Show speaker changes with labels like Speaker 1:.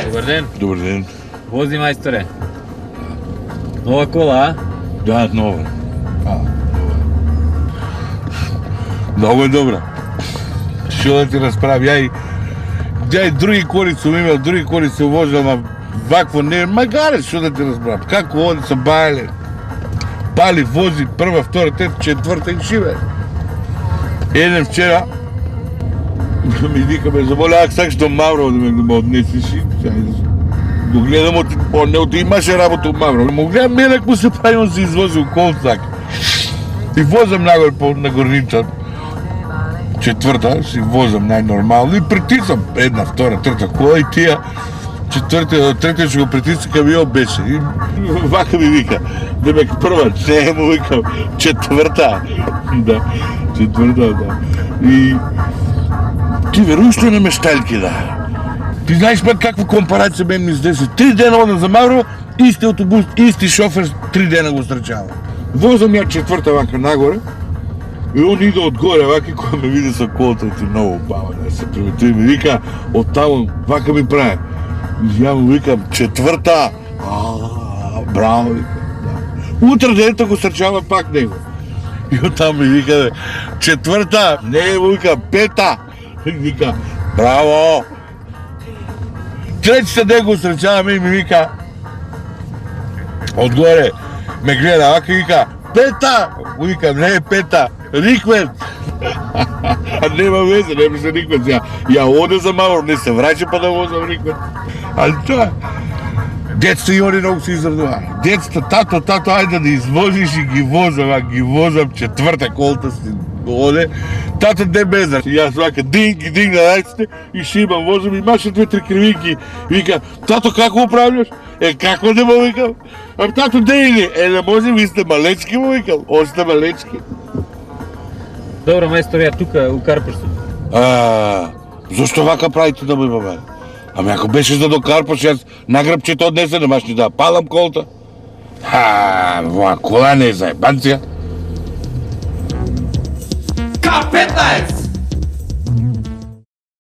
Speaker 1: Добар ден.
Speaker 2: Добар ден.
Speaker 1: Вози, мајсторе. Нова кола, а?
Speaker 2: Да, нова. Много е добра. Што да ти расправи, ја и други коли сум имал, други коли се возел, ма вакво не, магаре, што да ти расправи. Како оди се бајле, пали, вози, прва, втора, трета, четврта и шиве. Еден вчера, ми вика, ме заболя, ако сакаш до Мавро да ме однесиш и го гледам, он имаше работа од Мавро. Му гледам, менак му се прави, он се извозил колцак. И возам нагоре на горница, четврта, си возам најнормално и притисам една, втора, трета кола и тие трета што го притиска био беше. И вака ми вика, демек прва, не му викам, четврта. Да, четврта, да. И ти веруваш што на мешталки, да. Ти знаеш пак каква компарација мен ми издесе. 3 дена одам за Мавро, исти автобус, исти шофер, 3 дена го страчава. Возам ја четврта вака нагоре, и он иде одгоре, вака која ме види со колата, ти много баба, да се примети, ми вика, од таму, вака ми прави. И ја му викам, четврта, браво, вика, да. Утре дете го страчава пак него. И од таму ми вика, четврта, не, му вика, пета, и вика, браво. Третите ден го сречаваме и ми вика, одгоре, ме гледа, вака и вика, пета! Му викам, не е пета, риквет! А нема везе, не беше риквет. Ја оде за Мавро, не се враќа па да возам риквет. Али тоа, децата и они многу се израдува. Децата, тато, ајде да извозиш и ги возам четврта колта си оде. Тато не безар. Јас вака динг на рајците и шибам, возам и маше 2-3 кривинки. Вика, тато како управljаш? Како не му викам? Тато де иде? Не може, ви сте малечки му викам. Осте малечки.
Speaker 1: Добро, мајсторе, ја тука у Карпошто.
Speaker 2: Зошто вака правите да му имаме? Ами ако беше за до Карпош, јас на грбчето однесе, немаш ни да палам колта. Кола не е за ебанција.
Speaker 3: K15!